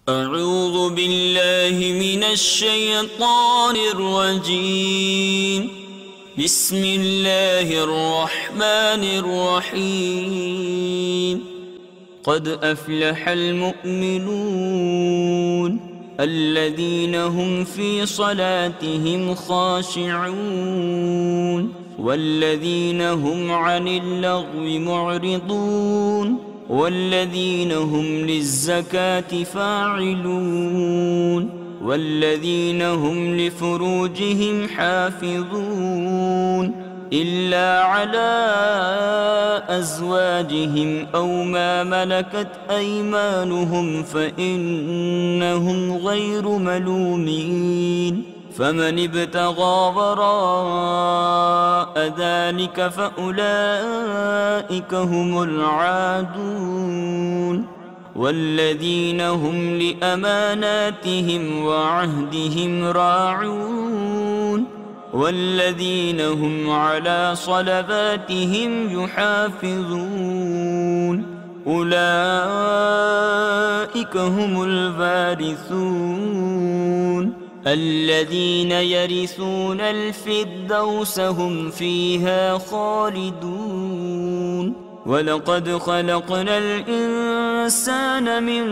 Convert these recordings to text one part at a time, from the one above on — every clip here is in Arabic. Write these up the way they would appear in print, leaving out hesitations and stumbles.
أعوذ بالله من الشيطان الرجيم. بسم الله الرحمن الرحيم. قد أفلح المؤمنون الذين هم في صلاتهم خاشعون والذين هم عن اللغو معرضون والذين هم للزكاة فاعلون والذين هم لفروجهم حافظون إلا على أزواجهم أو ما ملكت أيمانهم فإنهم غير ملومين. فمن ابتغى وراء ذلك فأولئك هم العادون والذين هم لأماناتهم وعهدهم راعون والذين هم على صلواتهم يحافظون أولئك هم الوارثون الذين يرثون الفردوس هم فيها خالدون. ولقد خلقنا الإنسان من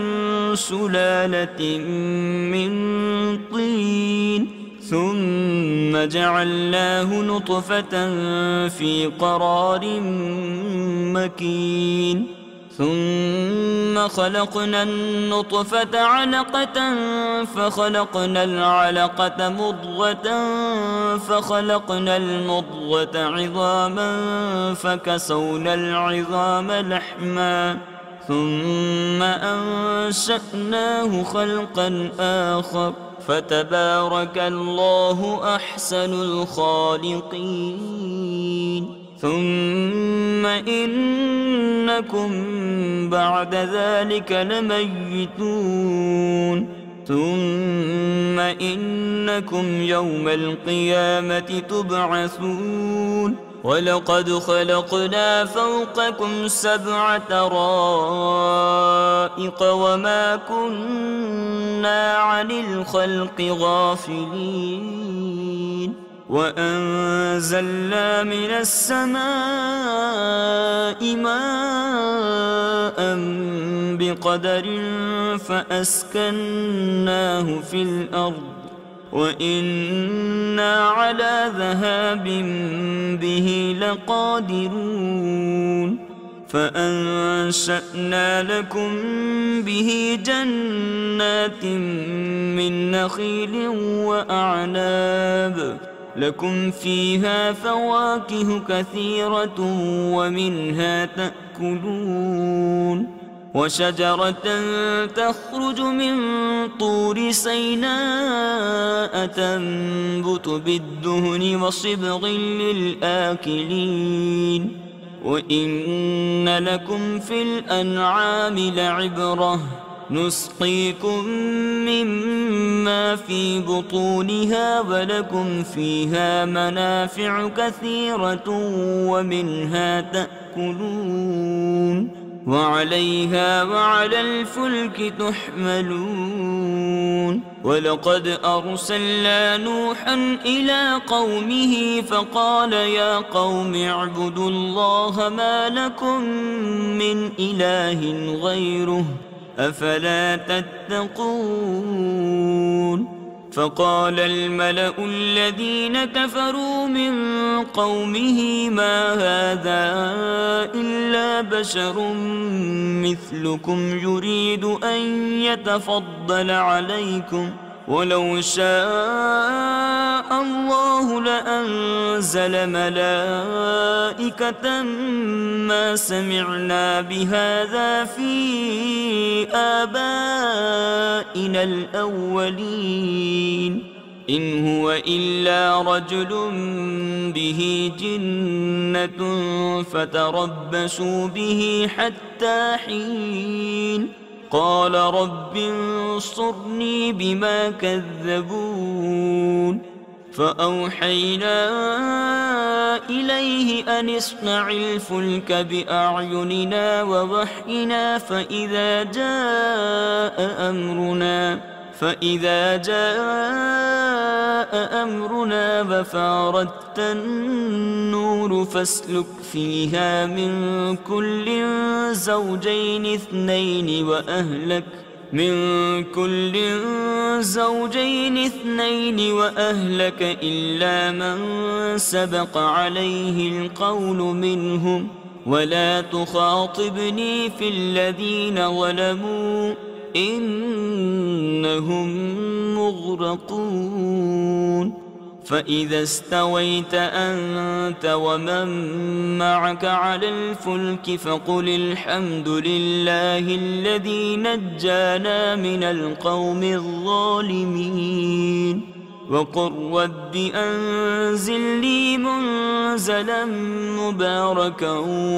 سلالة من طين ثم جعلناه نطفة في قرار مكين ثم خلقنا النطفة علقة فخلقنا العلقة مضغة فخلقنا المضغة عظاما فكسونا العظام لحما ثم أنشأناه خلقا آخر فتبارك الله أحسن الخالقين. ثم إنكم بعد ذلك لميتون ثم إنكم يوم القيامة تبعثون. ولقد خلقنا فوقكم 7 طرائق وما كنا عن الخلق غافلين وأنزلنا من السماء ماء بقدر فأسكناه في الأرض وإنا على ذهاب به لقادرون فأنشأنا لكم به جنات من نخيل وأعناب لكم فيها فواكه كثيرة ومنها تأكلون وشجرة تخرج من طور سيناء تنبت بالدهن وصبغ للآكلين وإن لكم في الأنعام لعبرة نسقيكم مما في بطونها ولكم فيها منافع كثيرة ومنها تأكلون وعليها وعلى الفلك تحملون. ولقد أرسلنا نوحا إلى قومه فقال يا قوم اعبدوا الله ما لكم من إله غيره أفلا تتقون. فقال الملأ الذين كفروا من قومه ما هذا إلا بشر مثلكم يريد أن يتفضل عليكم ولو شاء الله لأنزل ملائكة ما سمعنا بهذا في آبائنا الأولين إن هو إلا رجل به جنة فتربصوا به حتى حين. قال رب انصرني بما كذبون فأوحينا إليه أن اصنع الفلك بأعيننا ووحينا فإذا جاء أمرنا وفاردت النور فاسلك فيها من كل زوجين اثنين وأهلك إلا من سبق عليه القول منهم ولا تخاطبني في الذين ظلموا إنهم مغرقون فإذا استويت أنت ومن معك على الفلك فقل الحمد لله الذي نجانا من القوم الظالمين وقل رب أنزل لي منزلا مباركا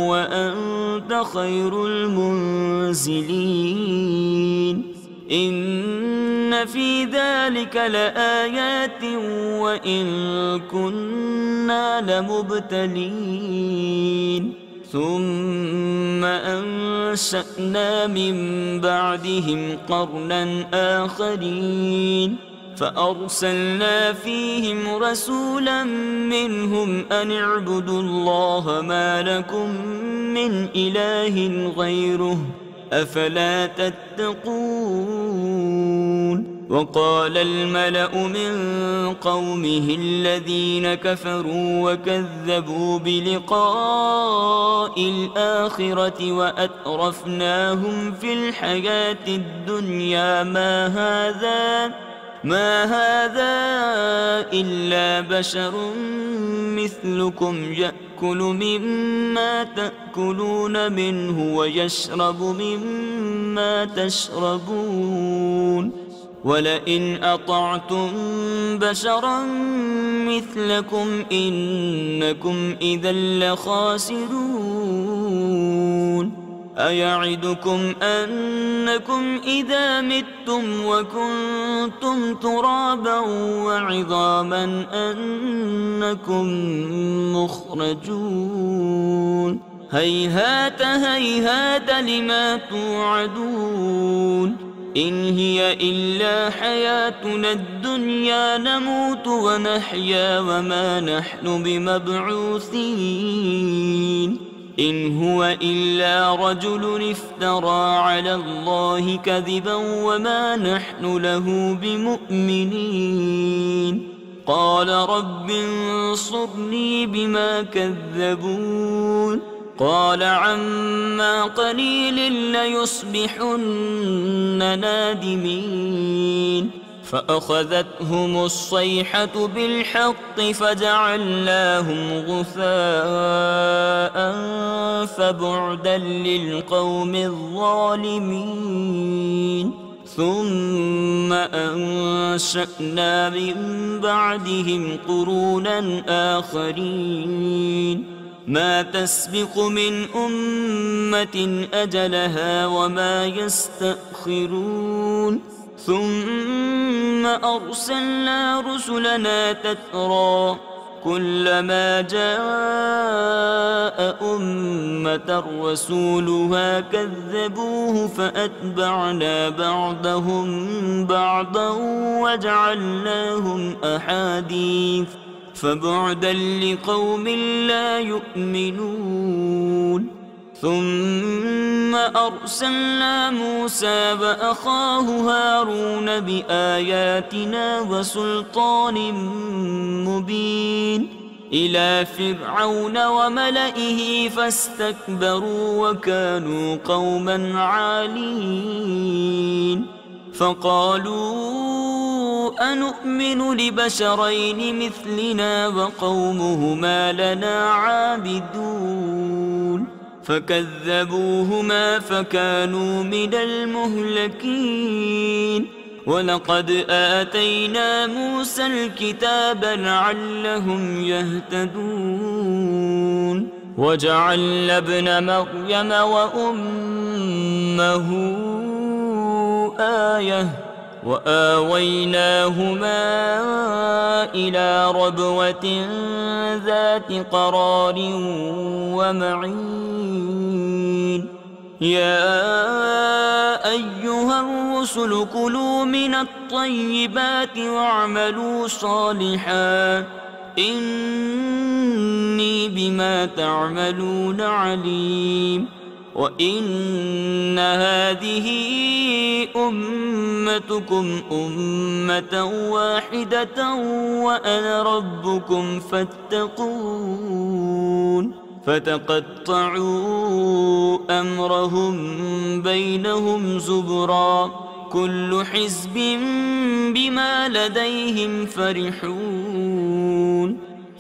وأنت خير المنزلين إن في ذلك لآيات وإن كنا لمبتلين ثم أنشأنا من بعدهم قرنا آخرين فأرسلنا فيهم رسولا منهم أن اعبدوا الله ما لكم من إله غيره أفلا تتقون وقال الملأ من قومه الذين كفروا وكذبوا بلقاء الآخرة وأترفناهم في الحياة الدنيا ما هذا إلا بشر مثلكم يأكل مما تأكلون منه ويشرب مما تشربون ولئن أطعتم بشرا مثلكم إنكم إذا لخاسرون أيعدكم أنكم إذا متم وكنتم ترابا وعظاما أنكم مخرجون هيهات هيهات لما توعدون إن هي إلا حياتنا الدنيا نموت ونحيا وما نحن بمبعوثين إن هو إلا رجل افترى على الله كذبا وما نحن له بمؤمنين قال رب انصرني بما كذبون قال عما قليل ليصبحن نادمين فأخذتهم الصيحة بالحق فجعلناهم غثاء فبعدا للقوم الظالمين ثم أنشأنا من بعدهم قرونا آخرين ما تسبق من أمة أجلها وما يستأخرون ثم أرسلنا رسلنا تترى كلما جاء أمة رسولها كذبوه فأتبعنا بعضهم بعضا وجعلناهم أحاديث فبعدا لقوم لا يؤمنون ثم أرسلنا موسى وأخاه هارون بآياتنا وسلطان مبين إلى فرعون وملئه فاستكبروا وكانوا قوما عالين فقالوا أنؤمن لبشرين مثلنا وقومهما لنا عابدون فكذبوهما فكانوا من المهلكين ولقد آتينا موسى الكتاب لعلهم يهتدون وجعلنا ابن مريم وأمه وآويناهما إلى ربوة ذات قرار ومعين يا أيها الرسل كلوا من الطيبات واعملوا صالحا إني بما تعملون عليم وإن هذه أمتكم أمة واحدة وأنا ربكم فاتقون فتقطعوا أمرهم بينهم زبرا كل حزب بما لديهم فرحون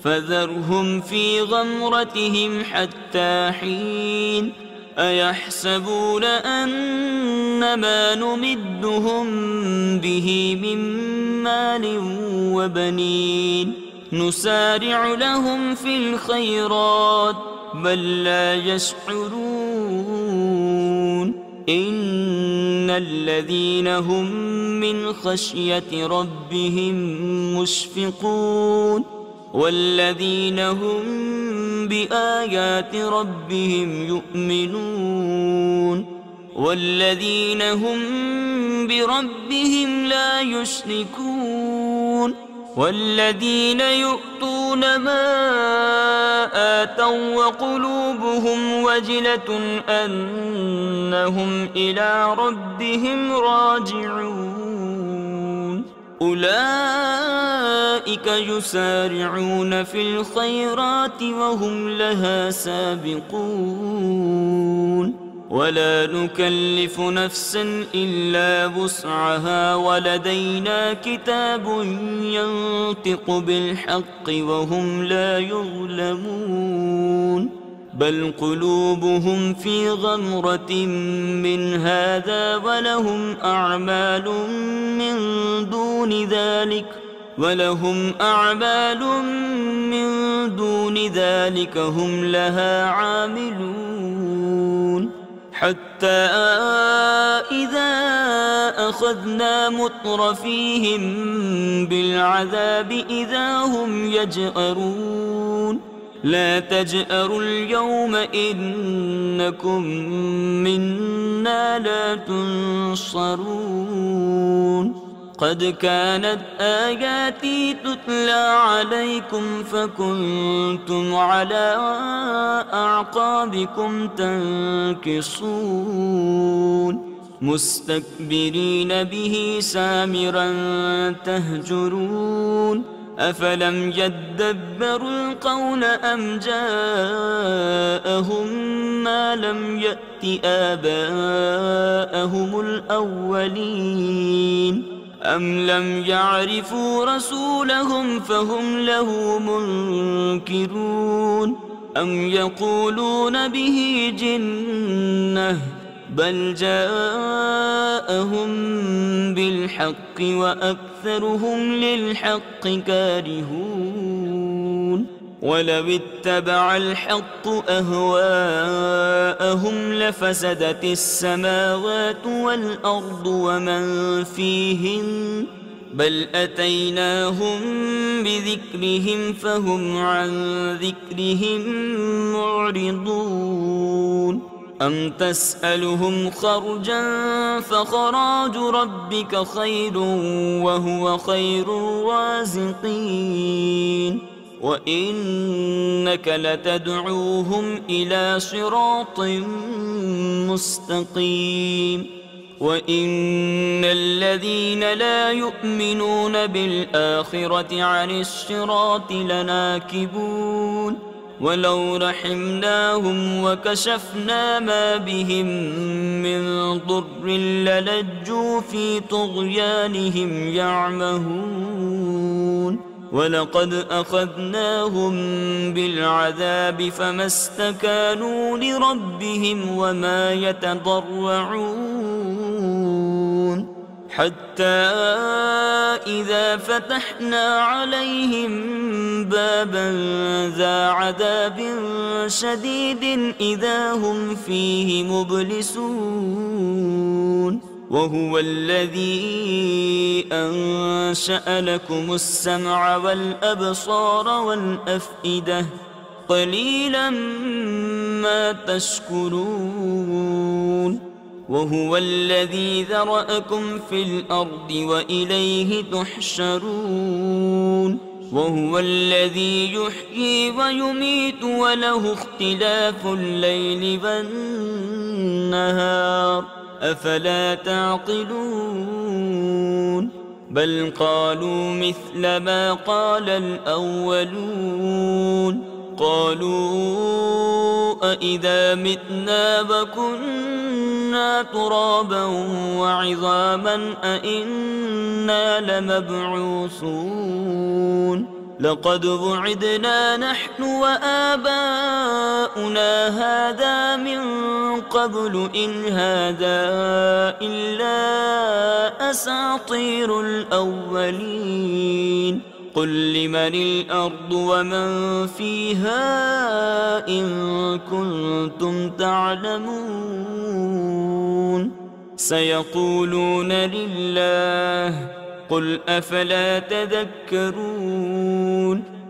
فذرهم في غمرتهم حتى حين أيحسبون أن ما نمدهم به من مال وبنين نسارع لهم في الخيرات بل لا يشعرون إن الذين هم من خشية ربهم مشفقون والذين هم بآيات ربهم يؤمنون والذين هم بربهم لا يشركون والذين يؤتون ما آتوا وقلوبهم وجلة أنهم إلى ربهم راجعون أولئك يسارعون في الخيرات وهم لها سابقون ولا نكلف نفسا إلا وسعها ولدينا كتاب ينطق بالحق وهم لا يظلمون بل قلوبهم في غمرة من هذا ولهم أعمال من دون ذلك هم لها عاملون حتى إذا أخذنا مترفيهم بالعذاب إذا هم يجأرون لا تجأروا اليوم إنكم منا لا تنصرون قد كانت آياتي تتلى عليكم فكنتم على أعقابكم تنكصون مستكبرين به سامرا تهجرون أفلم يدبروا القول أم جاءهم ما لم يأت آباءهم الأولين أم لم يعرفوا رسولهم فهم له منكرون أم يقولون به جنة بل جاءهم بالحق وأكثرهم للحق كارهون ولو اتبع الحق أهواءهم لفسدت السماوات والأرض ومن فيهن بل أتيناهم بذكرهم فهم عن ذكرهم معرضون أم تسألهم خرجا فخراج ربك خير وهو خير الرازقين وإنك لتدعوهم إلى صراط مستقيم وإن الذين لا يؤمنون بالآخرة عن الصراط لناكبون ولو رحمناهم وكشفنا ما بهم من ضر للجوا في طغيانهم يعمهون ولقد أخذناهم بالعذاب فما استكانوا لربهم وما يتضرعون حتى إذا فتحنا عليهم بابا ذا عذاب شديد إذا هم فيه مبلسون وهو الذي أنشأ لكم السمع والأبصار والأفئدة قليلا ما تشكرون وهو الذي ذرأكم في الأرض وإليه تحشرون وهو الذي يحيي ويميت وله اختلاف الليل والنهار أفلا تعقلون بل قالوا مثل ما قال الأولون قالوا أإذا متنا وكنا ترابا وعظاما أإنا لمبعوثون لقد وعدنا نحن وآباؤنا هذا من قبل إن هذا إلا أساطير الأولين قل لمن الأرض ومن فيها إن كنتم تعلمون سيقولون لله قل أفلا تذكرون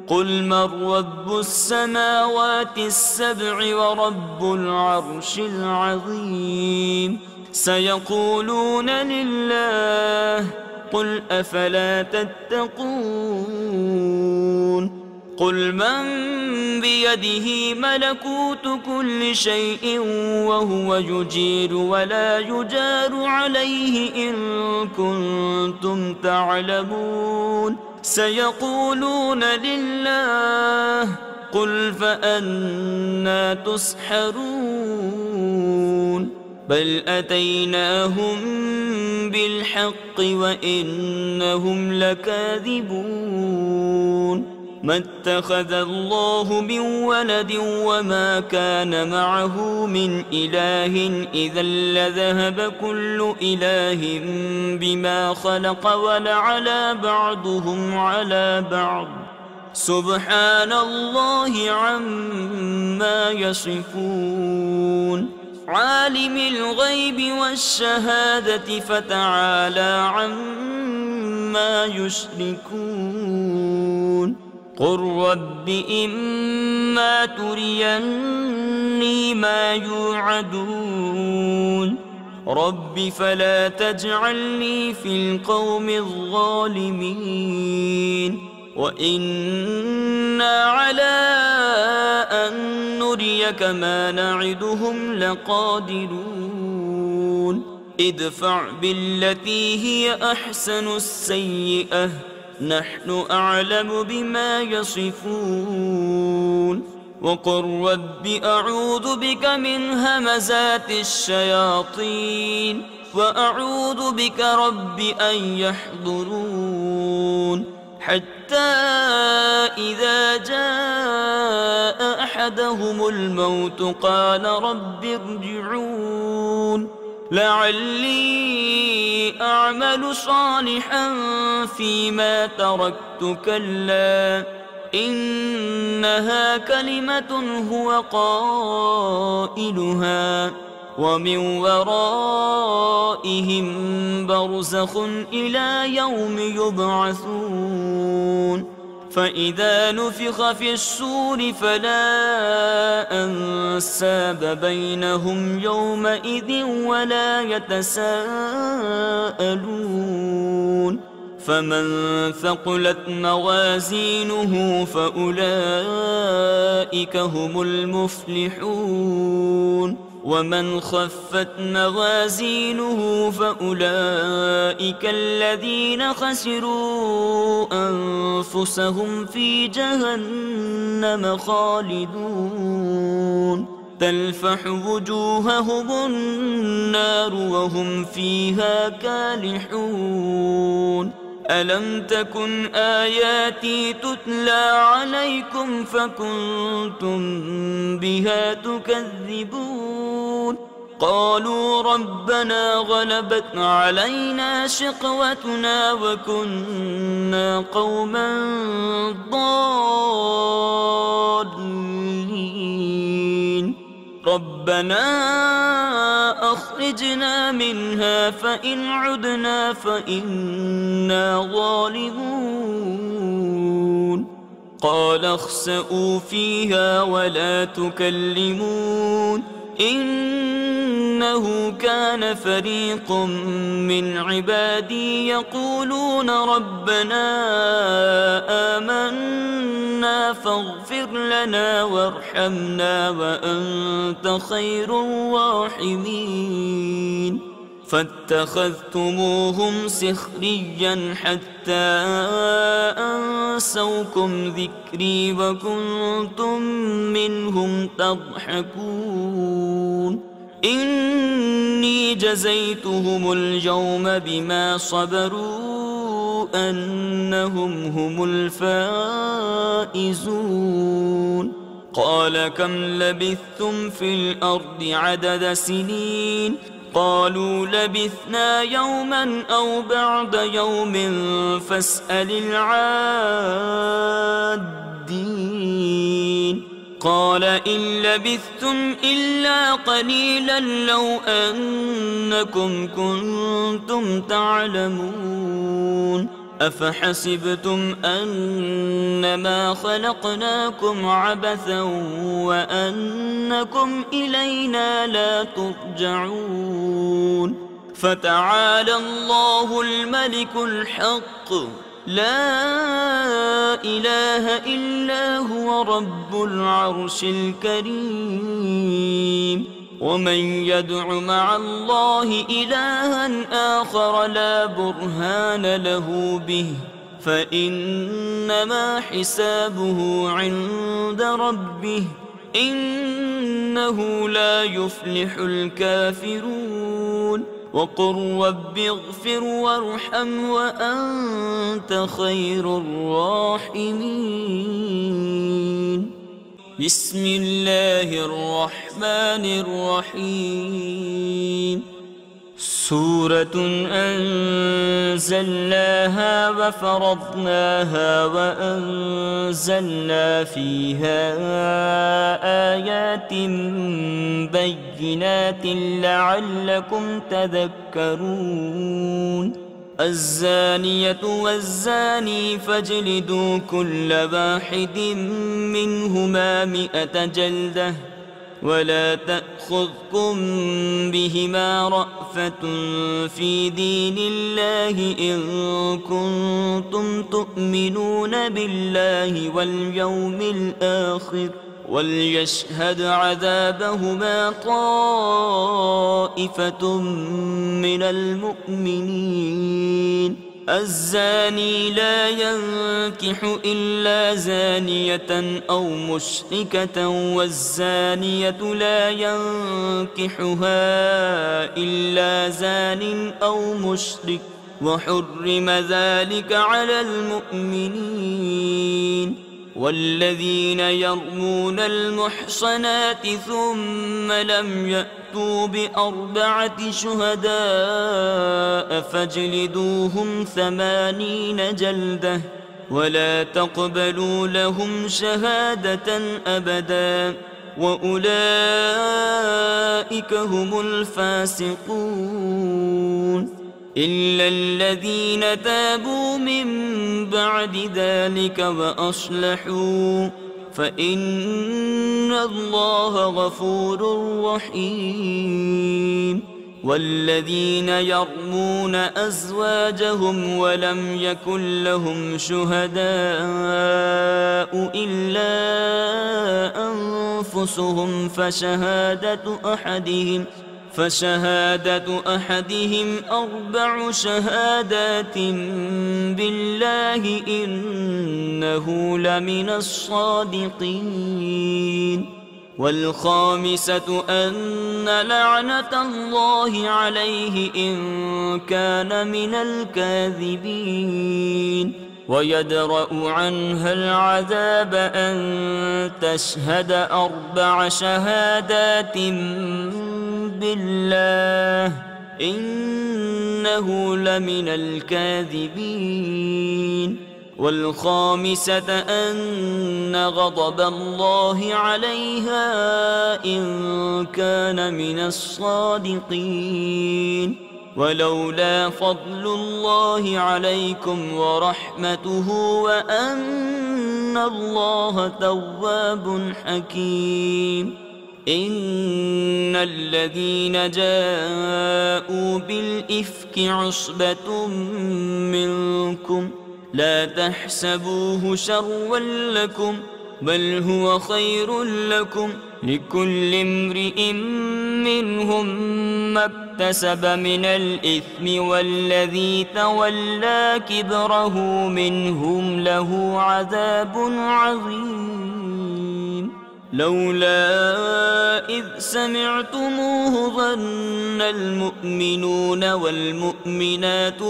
قل من رب السماوات السبع ورب العرش العظيم سيقولون لله قل أفلا تتقون قل من بيده ملكوت كل شيء وهو يجير ولا يجار عليه إن كنتم تعلمون سيقولون لله قل فأنى تسحرون بل أتيناهم بالحق وإنهم لكاذبون ما اتخذ الله من ولد وما كان معه من إله إذا لذهب كل إله بما خلق ولعلى بعضهم على بعض سبحان الله عما يصفون عالم الغيب والشهادة فتعالى عما يشركون قل رب إما تريني ما يوعدون رب فلا تجعلني في القوم الظالمين وإنا على أن نريك ما نعدهم لقادرون ادفع بالتي هي أحسن السيئة نحن أعلم بما يصفون وقل رب أعوذ بك من همزات الشياطين وأعوذ بك رب أن يحضرون حتى إذا جاء أحدهم الموت قال رب ارجعون لعلي أعمل صالحا فيما تركت كلا إنها كلمة هو قائلها ومن ورائهم برزخ إلى يوم يبعثون فإذا نفخ في الصور فلا أنساب بينهم يومئذ ولا يتساءلون فمن ثقلت موازينه فأولئك هم المفلحون ومن خفت موازينه فأولئك الذين خسروا أنفسهم في جهنم خالدون تلفح وجوههم النار وهم فيها كالحون ألم تكن آياتي تتلى عليكم فكنتم بها تكذبون قالوا ربنا غلبت علينا شقوتنا وكنا قوما ضالين ربنا أخرجنا منها فإن عدنا فإنا ظالمون قال اخسئوا فيها ولا تكلمون إنه كان فريق من عبادي يقولون ربنا آمنا فاغفر لنا وارحمنا وأنت خير الراحمين فاتخذتموهم سخريا حتى أنسوكم ذكري وكنتم منهم تضحكون إني جزيتهم اليوم بما صبروا أنهم هم الفائزون قال كم لبثتم في الأرض عدد سنين قالوا لبثنا يوما أو بعد يوم فاسأل العادين قال إن لبثتم إلا قليلا لو أنكم كنتم تعلمون أفحسبتم أنما خلقناكم عبثا وأنكم إلينا لا ترجعون فتعالى الله الملك الحق لا إله إلا هو رب العرش الكريم ومن يدع مع الله إلها آخر لا برهان له به فإنما حسابه عند ربه إنه لا يفلح الكافرون وقل رب اغفر وارحم وأنت خير الراحمين بسم الله الرحمن الرحيم سورة أنزلناها وفرضناها وأنزلنا فيها آيات بينات لعلكم تذكرون الزانية والزاني فاجلدوا كل واحد منهما 100 جلدة ولا تأخذكم بهما رأفة في دين الله إن كنتم تؤمنون بالله واليوم الآخر وليشهد عذابهما طائفة من المؤمنين الزاني لا ينكح إلا زانية أو مشركة والزانية لا ينكحها إلا زان أو مشرك وحرم ذلك على المؤمنين والذين يرمون المحصنات ثم لم يأتوا ب4 شهداء فاجلدوهم 80 جلدة ولا تقبلوا لهم شهادة أبدا وأولئك هم الفاسقون إلا الذين تابوا من بعد ذلك وأصلحوا فإن الله غفور رحيم والذين يرمون أزواجهم ولم يكن لهم شهداء إلا أنفسهم فشهادة أحدهم 4 شهادات بالله إنه لمن الصادقين والخامسة أن لعنة الله عليه إن كان من الكاذبين ويدرأ عنها العذاب أن تشهد 4 شهادات بالله إنه لمن الكاذبين والخامسة أن غضب الله عليها إن كان من الصادقين. ولولا فضل الله عليكم ورحمته وأن الله تواب حكيم. إن الذين جاءوا بالإفك عصبة منكم لا تحسبوه شرا لكم بل هو خير لكم، لكل امرئ منهم ما اكتسب من الإثم والذي تولى كبره منهم له عذاب عظيم. لولا إذ سمعتموه ظن المؤمنون والمؤمنات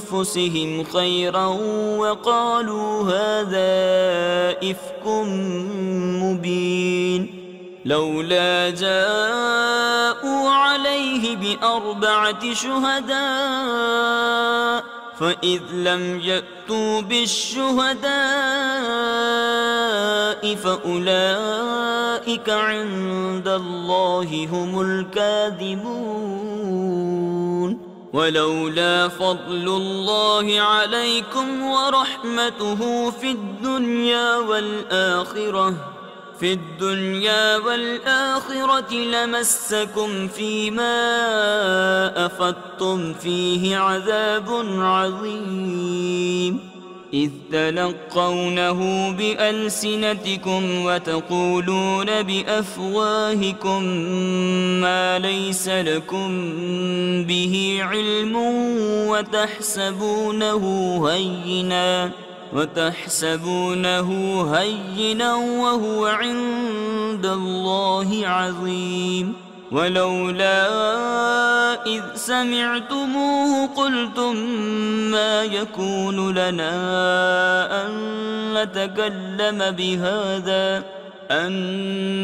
بأنفسهم خيرا وقالوا هذا إفك مبين. لولا جاءوا عليه بأربعة شهداء فإذ لم يأتوا بالشهداء فأولئك عند الله هم الكاذبون. ولولا فضل الله عليكم ورحمته في الدنيا والآخرة لمسكم فيما أفضتم فيه عذاب عظيم، إذ تلقونه بألسنتكم وتقولون بأفواهكم ما ليس لكم به علم وتحسبونه هينا وهو عند الله عظيم. ولولا إذ سمعتموه قلتم ما يكون لنا أن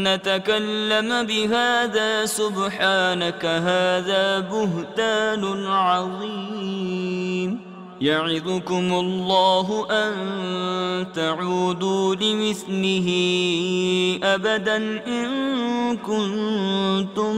نتكلم بهذا سبحانك هذا بهتان عظيم. يعظكم الله أن تعودوا لمثله أبدا إن كنتم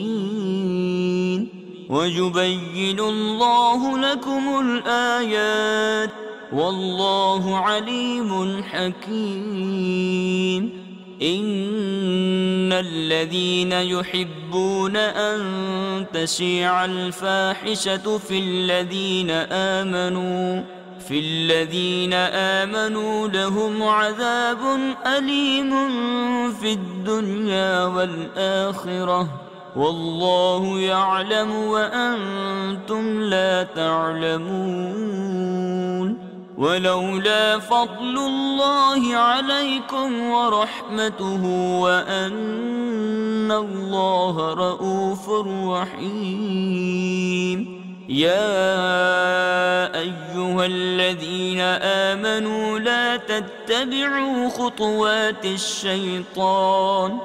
مؤمنين، ويبين الله لكم الآيات والله عليم حكيم. إن الذين يحبون أن تشيع الفاحشة في الذين آمنوا لهم عذاب أليم في الدنيا والآخرة والله يعلم وأنتم لا تعلمون. ولولا فضل الله عليكم ورحمته وأن الله رؤوف رحيم. يا أيها الذين آمنوا لا تتبعوا خطوات الشيطان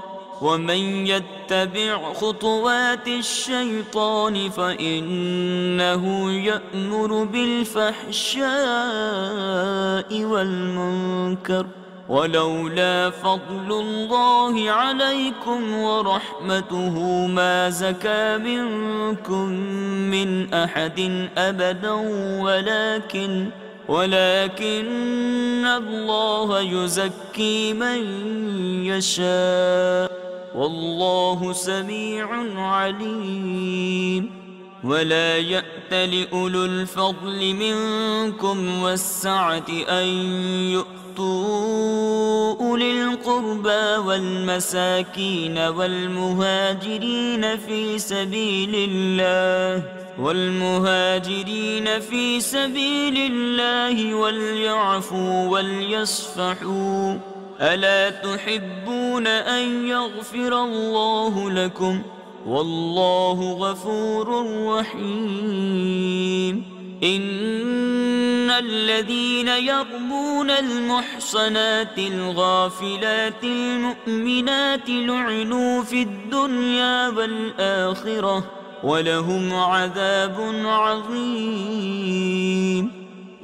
ومن يتبع خطوات الشيطان فإنه يأمر بالفحشاء والمنكر. ولولا فضل الله عليكم ورحمته ما زكى منكم من أحد أبدا ولكن الله يزكي من يشاء والله سميع عليم. ولا يأت لأولو الفضل منكم والسعة أن يؤتوا أولي القربى والمساكين والمهاجرين في سبيل الله وليعفوا وليصفحوا. ألا تحبون أن يغفر الله لكم والله غفور رحيم. إن الذين يرمون المحصنات الغافلات المؤمنات لعنوا في الدنيا والآخرة ولهم عذاب عظيم.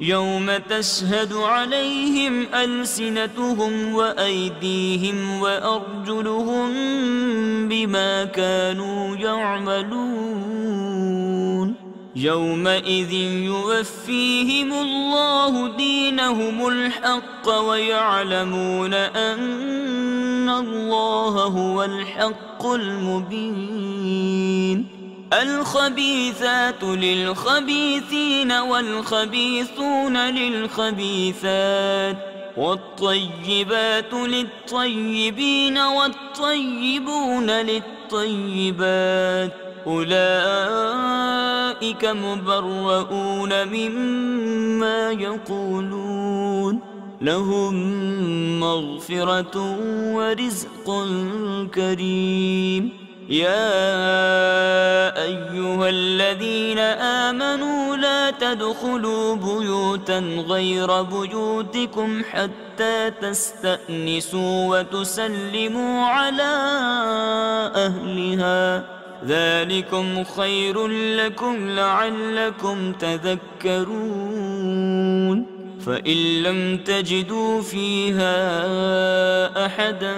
يوم تشهد عليهم ألسنتهم وأيديهم وأرجلهم بما كانوا يعملون يومئذ يوفيهم الله دينهم الحق ويعلمون أن الله هو الحق المبين الخبيثات للخبيثين والخبيثون للخبيثات والطيبات للطيبين والطيبون للطيبات أولئك مبرؤون مما يقولون لهم مغفرة ورزق كريم يا أيها الذين آمنوا لا تدخلوا بيوتا غير بيوتكم حتى تستأنسوا وتسلموا على أهلها ذلكم خير لكم لعلكم تذكرون فإن لم تجدوا فيها أحدا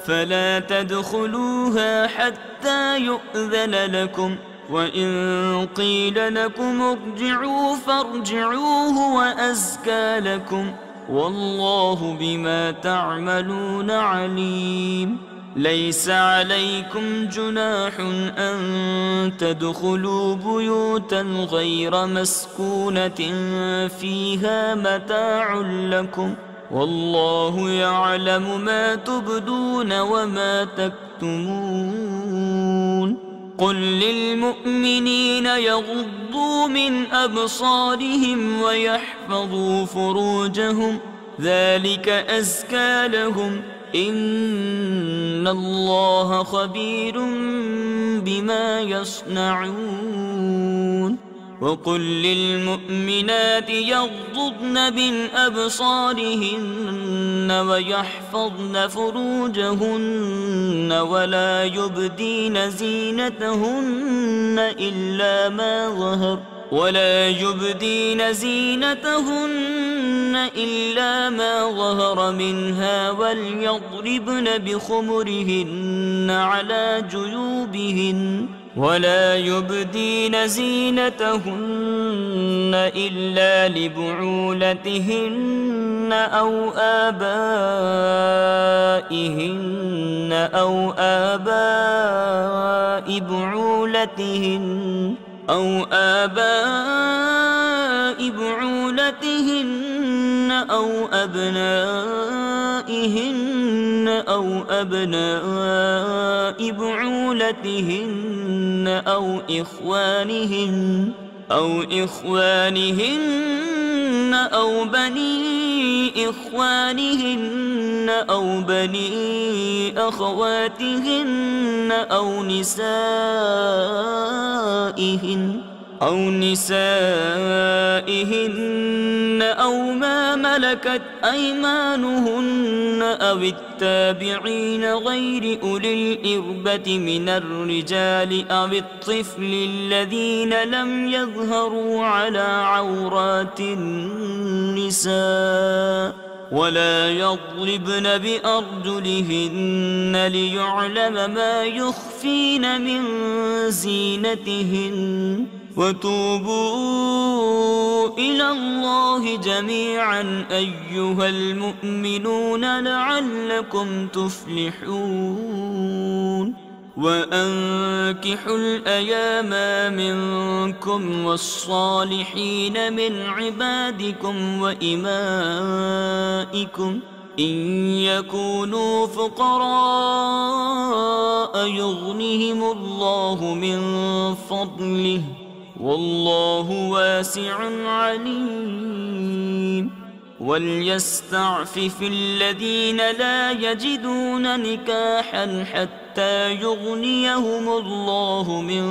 فلا تدخلوها حتى يؤذن لكم وإن قيل لكم ارجعوا فارجعوا هو أزكى لكم والله بما تعملون عليم ليس عليكم جناح أن تدخلوا بيوتا غير مسكونة فيها متاع لكم والله يعلم ما تبدون وما تكتمون قل للمؤمنين يغضوا من أبصارهم ويحفظوا فروجهم ذلك أزكى لهم إن الله خبير بما يصنعون وقل للمؤمنات يغضضن من أبصارهن ويحفظن فروجهن ولا يبدين زينتهن إلا ما ظهر منها وليضربن بخمرهن على جيوبهن ولا يبدين زينتهن إلا لبعولتهن أو آباء بعولتهن أو أبنائهن أو أبناء بعولتهن أو إخوانهن أو بني إخوانهن أو بني أخواتهن أو نسائهن أو ما ملكت أيمانهن أو التابعين غير أولي الإربة من الرجال أو الطفل الذين لم يظهروا على عورات النساء ولا يضربن بأرجلهن ليعلم ما يخفين من زينتهن وتوبوا إلى الله جميعا أيها المؤمنون لعلكم تفلحون وأنكحوا الأيام منكم والصالحين من عبادكم وإمائكم إن يكونوا فقراء يغنهم الله من فضله والله واسع عليم وليستعفف الذين لا يجدون نكاحا حتى يغنيهم الله من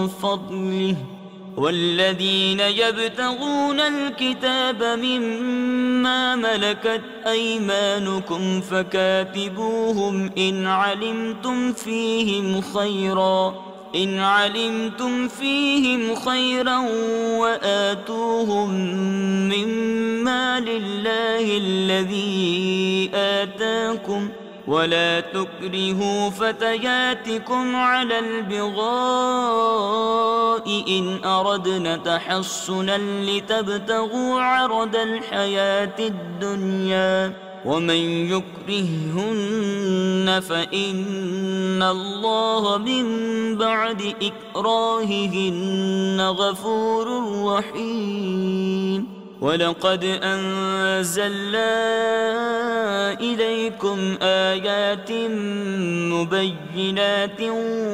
فضله والذين يبتغون الكتاب مما ملكت أيمانكم فكاتبوهم إن علمتم فيهم خيرا إن علمتم فيهم خيرا وآتوهم مما لله الذي آتاكم ولا تكرهوا فتياتكم على البغاء إن أردنا تحصنا لتبتغوا عرض الحياة الدنيا ومن يكرههن فإن الله من بعد إكراههن غفور رحيم ولقد أنزلنا إليكم آيات مبينات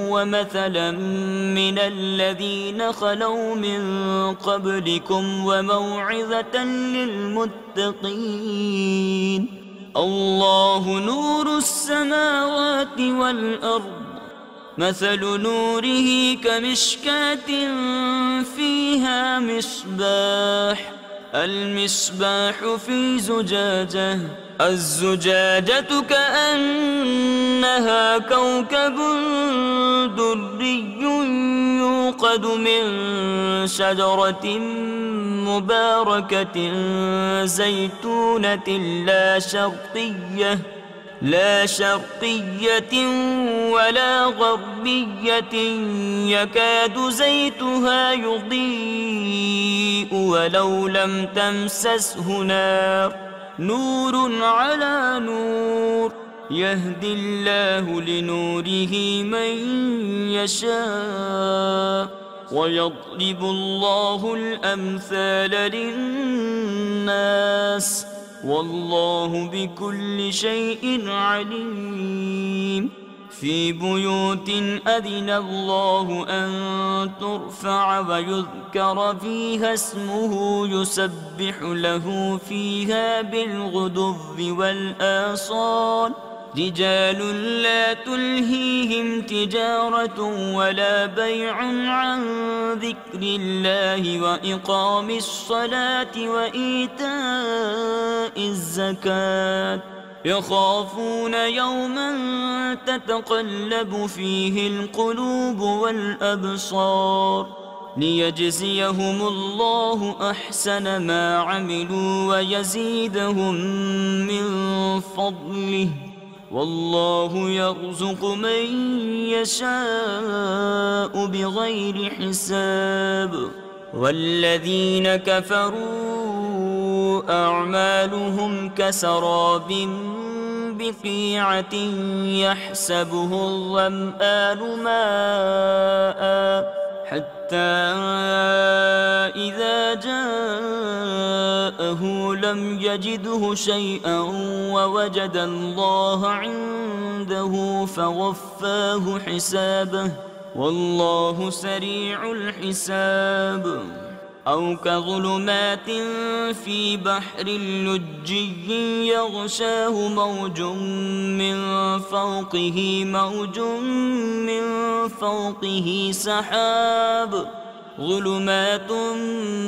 ومثلا من الذين خلوا من قبلكم وموعظة للمتقين الله نور السماوات والأرض مثل نوره كمشكاة فيها مصباح المصباح في زجاجة الزجاجة كأنها كوكب دري يوقد من شجرة مباركة زيتونة لا شرقية ولا غربية يكاد زيتها يضيء ولو لم تمسسه نار نور على نور يهدي الله لنوره من يشاء ويضرب الله الأمثال للناس والله بكل شيء عليم في بيوت أذن الله أن ترفع ويذكر فيها اسمه يسبح له فيها بالغدو والآصال رجال لا تلهيهم تجارة ولا بيع عن ذكر الله وإقام الصلاة وإيتاء الزكاة يخافون يوما تتقلب فيه القلوب والأبصار ليجزيهم الله أحسن ما عملوا ويزيدهم من فضله والله يرزق من يشاء بغير حساب والذين كفروا أعمالهم كسراب بقيعة يحسبه الظمآن ماء حتى إذا جاءه لم يجده شيئا ووجد الله عنده فوفاه حسابه والله سريع الحساب أو كظلمات في بحر لجي يغشاه موج من فوقه سحاب ظلمات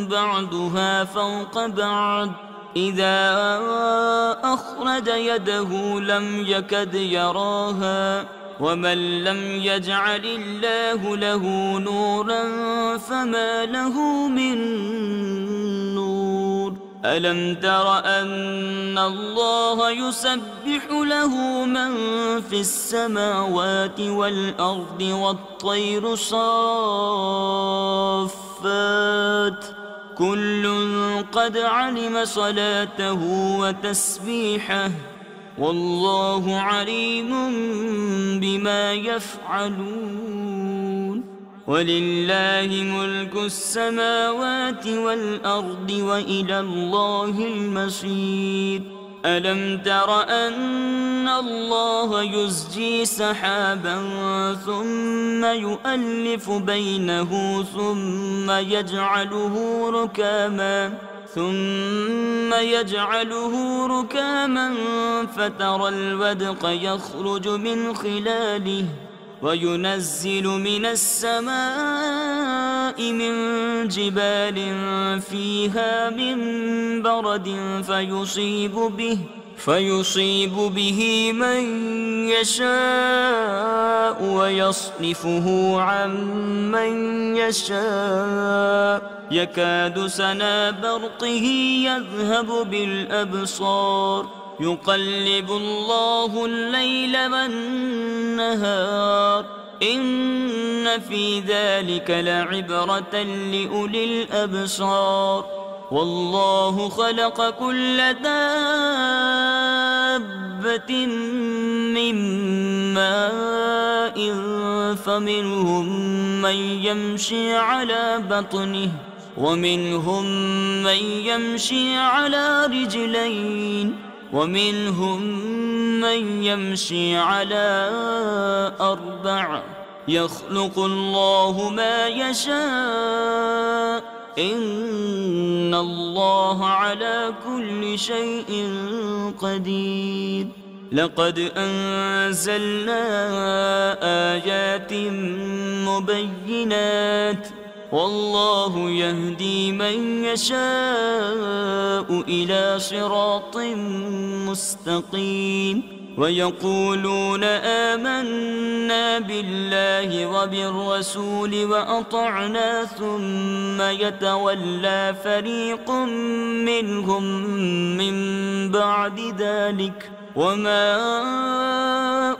بعضها فوق بعض إذا أخرج يده لم يكد يراها ومن لم يجعل الله له نورا فما له من نور ألم تر أن الله يسبح له من في السماوات والأرض والطير صافات كل قد علم صلاته وتسبيحه والله عليم بما يفعلون ولله ملك السماوات والأرض وإلى الله المصير ألم تر أن الله يزجي سحابا ثم يؤلف بينه ثم يجعله ركاما فترى الودق يخرج من خلاله وينزل من السماء من جبال فيها من برد فيصيب به من يشاء ويصرفه عن من يشاء يكاد سنا برقه يذهب بالأبصار يقلب الله الليل والنهار إن في ذلك لعبرة لأولي الأبصار والله خلق كل دابة من ماء فمنهم من يمشي على بطنه ومنهم من يمشي على رجلين ومنهم من يمشي على أربع يخلق الله ما يشاء إن الله على كل شيء قدير لقد أنزلنا آيات مبينات والله يهدي من يشاء إلى صراط مستقيم ويقولون آمنا بالله وبالرسول وأطعنا ثم يتولى فريق منهم من بعد ذلك وما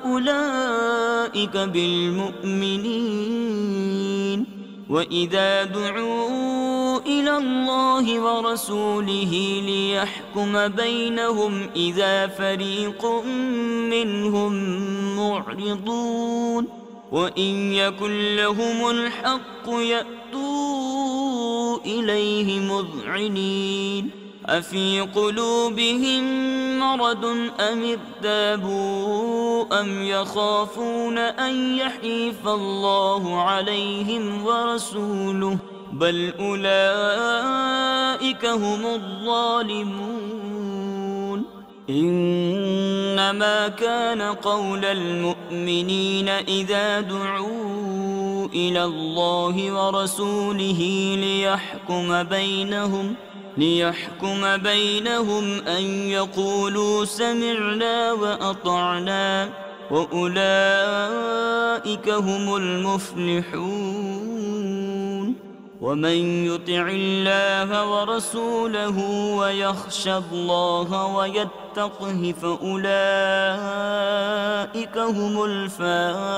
أولئك بالمؤمنين وإذا دعوا إلى الله ورسوله ليحكم بينهم إذا فريق منهم معرضون وإن يكن لهم الحق يأتوا إليه مذعنين أفي قلوبهم مرض أم ارتابوا أم يخافون أن يحيف الله عليهم ورسوله بل أولئك هم الظالمون إنما كان قول المؤمنين إذا دعوا إلى الله ورسوله ليحكم بينهم أن يقولوا سمعنا وأطعنا وأولئك هم المفلحون ومن يطع الله ورسوله ويخشى الله ويتقه فأولئك هم الفائزون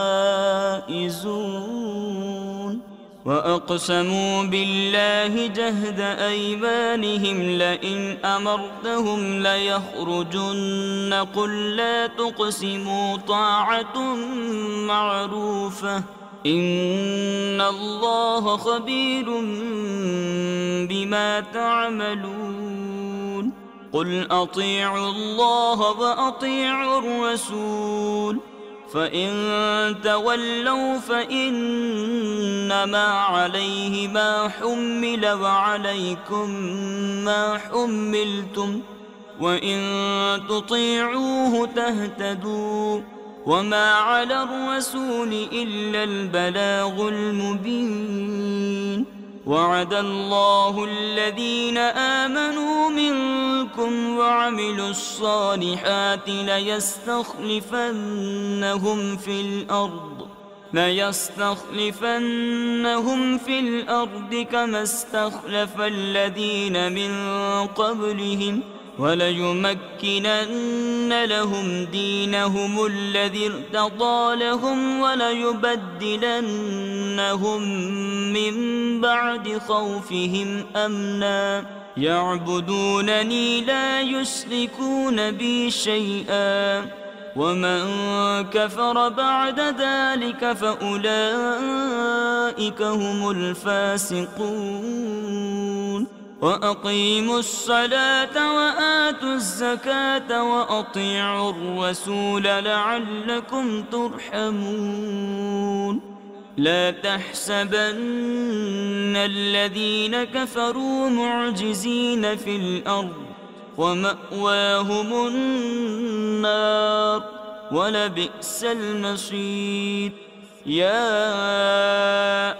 وأقسموا بالله جهد أيمانهم لئن أمرتهم ليخرجن قل لا تقسموا طاعة معروفة إن الله خبير بما تعملون قل أطيعوا الله وأطيعوا الرسول فإن تولوا فإنما عليه ما حمل وعليكم ما حملتم وإن تطيعوه تهتدوا وما على الرسول إلا البلاغ المبين وعد الله الذين آمنوا منكم وعملوا الصالحات ليستخلفنهم في الأرض كما استخلف الذين من قبلهم وليمكنن لهم دينهم الذي ارتضى لهم وليبدلنهم من بعد خوفهم أمنا يعبدونني لا يشركون بي شيئا ومن كفر بعد ذلك فأولئك هم الفاسقون وأقيموا الصلاة وآتوا الزكاة وأطيعوا الرسول لعلكم ترحمون لا تحسبن الذين كفروا معجزين في الأرض ومأواهم النار ولبئس المصير يا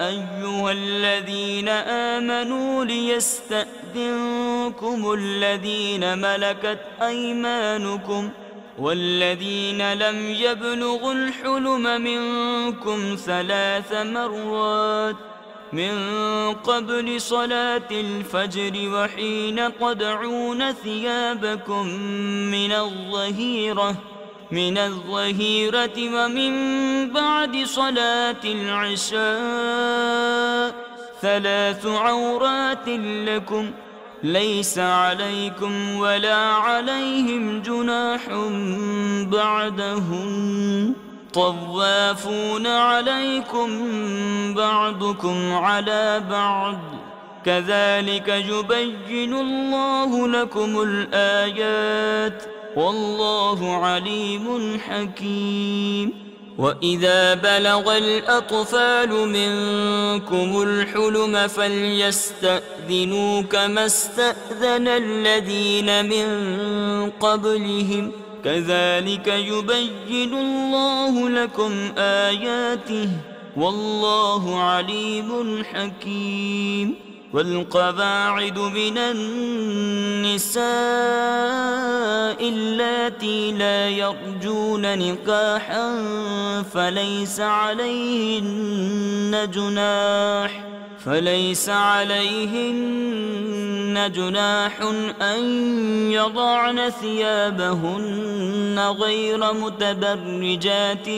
أيها الذين آمنوا آمنوا ليستأذنكم الذين ملكت أيمانكم والذين لم يبلغوا الحلم منكم 3 مرات من قبل صلاة الفجر وحين تضعون ثيابكم من الظهيرة ومن بعد صلاة العشاء 3 عورات لكم ليس عليكم ولا عليهم جناح بعدهم طوافون عليكم بعضكم على بعض كذلك يبين الله لكم الآيات والله عليم حكيم. وإذا بلغ الأطفال منكم الحلم فليستأذنوا كما استأذن الذين من قبلهم كذلك يبين الله لكم آياته والله عليم حكيم. والقواعد من النساء اللاتي لا يرجون نكاحا فليس عليهن جناح أن يضعن ثيابهن غير متبرجات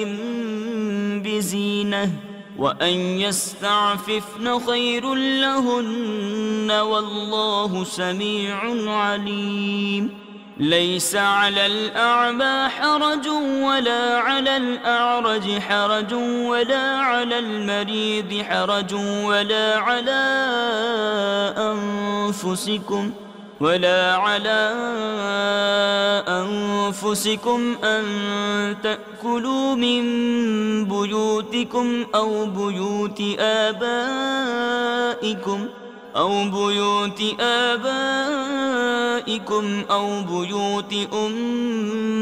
بزينة وأن يستعففن خير لهن والله سميع عليم. ليس على الأعمى حرج ولا على الأعرج حرج ولا على المريض حرج ولا على أنفسكم أن تأكلوا من بيوتكم أو بيوت آبائكم أو بيوت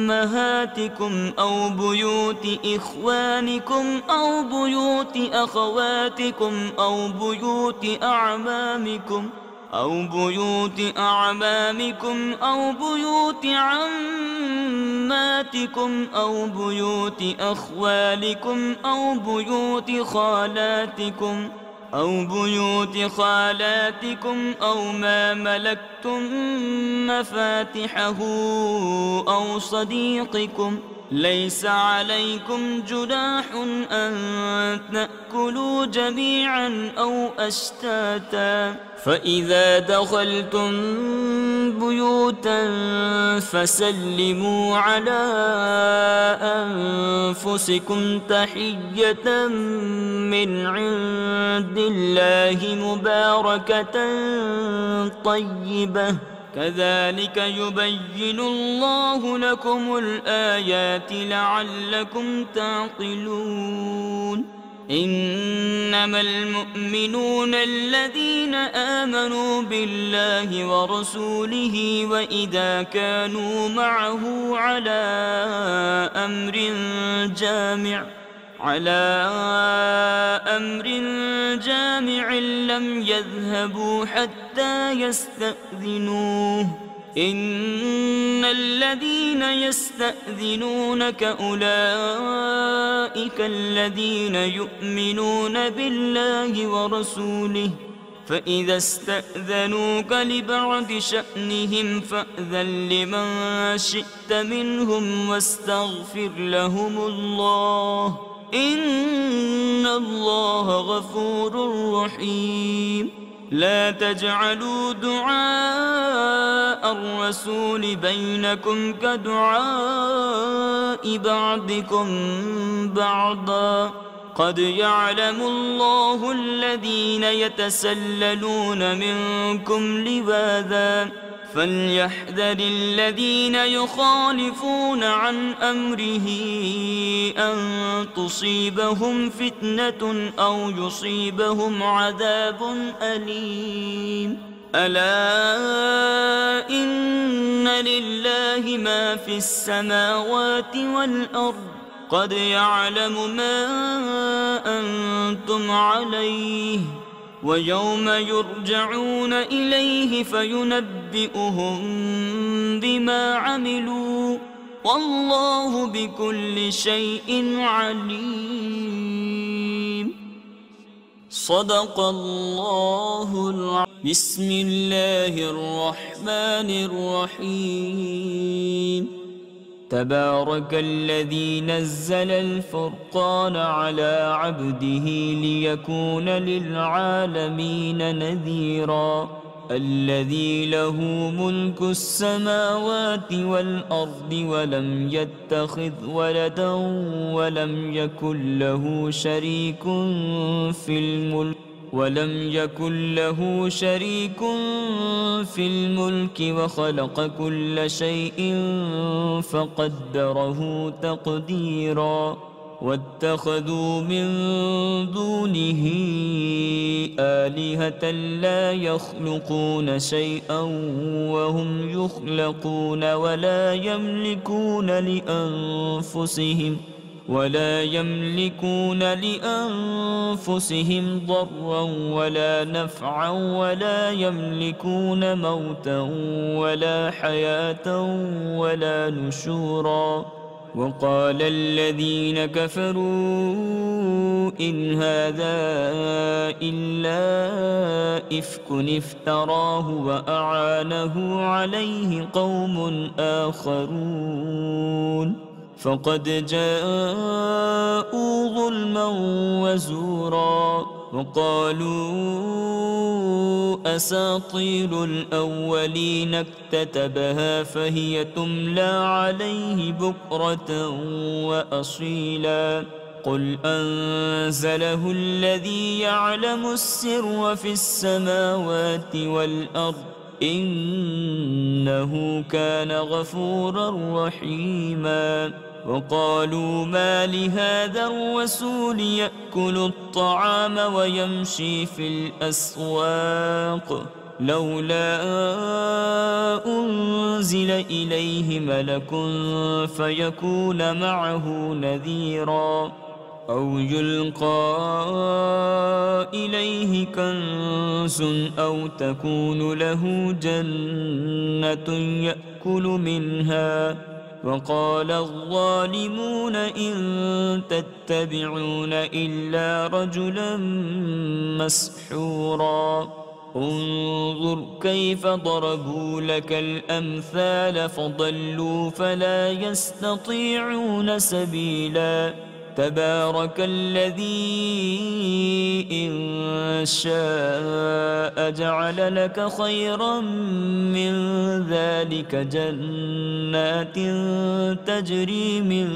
أمهاتكم أو بيوت إخوانكم أو بيوت أخواتكم أو بيوت أعمامكم أو بيوت عماتكم أو بيوت أخوالكم أو بيوت خالاتكم أو ما ملكتم مفاتحه أو صديقكم ليس عليكم جناح أن تأكلوا جميعا أو أشتاتا فإذا دخلتم بيوتا فسلموا على أنفسكم تحية من عند الله مباركة طيبة كذلك يبين الله لكم الآيات لعلكم تعقلون. إنما المؤمنون الذين آمنوا بالله ورسوله وإذا كانوا معه على أمر جامع لم يذهبوا حتى يستأذنوه إن الذين يستأذنونك أولئك الذين يؤمنون بالله ورسوله فإذا استأذنوك لبعض شأنهم فأذن لمن شئت منهم واستغفر لهم الله إن الله غفور رحيم. لا تجعلوا دعاء الرسول بينكم كدعاء بعضكم بعضا قد يعلم الله الذين يتسللون منكم لواذا فليحذر الذين يخالفون عن أمره أن تصيبهم فتنة أو يصيبهم عذاب أليم. ألا إن لله ما في السماوات والأرض قد يعلم ما أنتم عليه ويوم يرجعون إليه فينبئهم بما عملوا والله بكل شيء عليم. صدق الله العظيم. بسم الله الرحمن الرحيم. تبارك الذي نزل الفرقان على عبده ليكون للعالمين نذيرا. الذي له ملك السماوات والأرض ولم يتخذ ولدا ولم يكن له شريك في الملك وخلق كل شيء فقدره تقديرا. واتخذوا من دونه آلهة لا يخلقون شيئا وهم يخلقون ولا يملكون لأنفسهم ضرا ولا نفعا ولا يملكون موتا ولا حياة ولا نشورا. وقال الذين كفروا إن هذا إلا إفك افتراه وأعانه عليه قوم آخرون فقد جاءوا ظلما وزورا. وقالوا أساطير الأولين اكتتبها فهي تملى عليه بكرة وأصيلا. قل أنزله الذي يعلم السر في السماوات والأرض إنه كان غفورا رحيما. وقالوا ما لهذا الرسول يأكل الطعام ويمشي في الأسواق لولا أنزل إليه ملك فيكون معه نذيرا أو يلقى إليه كنز أو تكون له جنة يأكل منها. وقال الظالمون إن تتبعون إلا رجلا مسحورا. انظر كيف ضربوا لك الأمثال فضلوا فلا يستطيعون سبيلا. تبارك الذي إن شاء جعل لك خيرا من ذلك جنات تجري من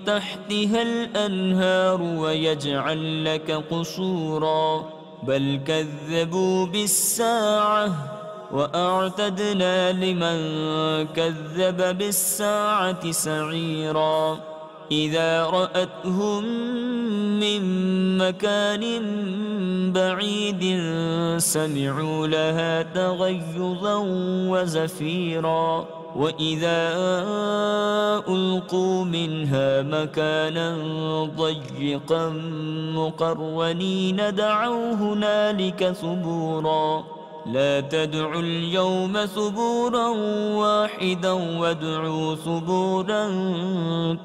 تحتها الأنهار ويجعل لك قصورا. بل كذبوا بالساعة وأعتدنا لمن كذب بالساعة سعيرا. إذا رأتهم من مكان بعيد سمعوا لها تغيظا وزفيرا. وإذا ألقوا منها مكانا ضيقا مقرنين دعوا هنالك ثبورا. لا تدعوا اليوم ثبورا واحدا وادعوا ثبورا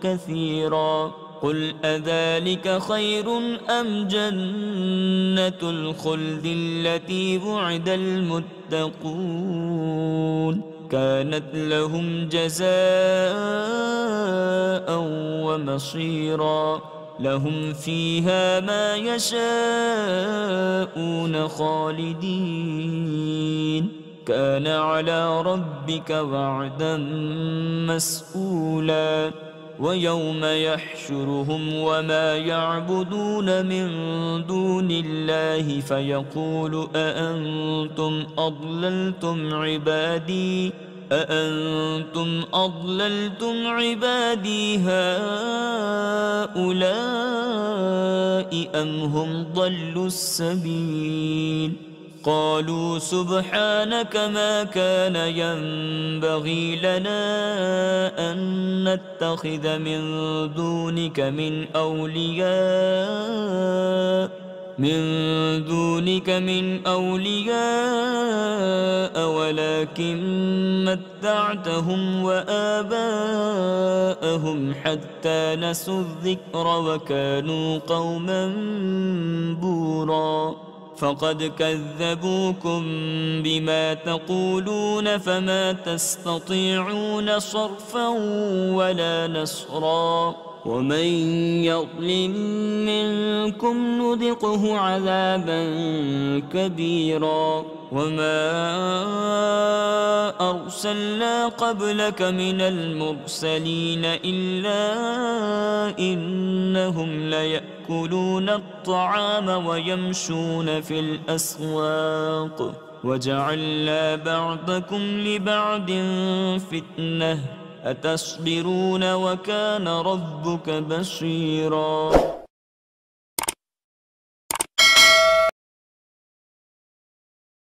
كثيرا. قل أذلك خير أم جنة الخلد التي وعد المتقون كانت لهم جزاء ومصيرا. لهم فيها ما يشاءون خالدين كان على ربك وعدا مسئولا. ويوم يحشرهم وما يعبدون من دون الله فيقول أأنتم أضللتم عبادي هؤلاء أم هم ضلوا السبيل قالوا سبحانك ما كان ينبغي لنا أن نتخذ من دونك من أولياء ولكن متعتهم وآباءهم حتى نسوا الذكر وكانوا قوما بورا فقد كذبوكم بما تقولون فما تستطيعون صرفا ولا نصرا ومن يظلم منكم نذقه عذابا كبيرا وما أرسلنا قبلك من المرسلين إلا إنهم ليأكلون الطعام ويمشون في الأسواق وجعلنا بعضكم لبعض فتنة أتصبرون وكان ربك بصيرا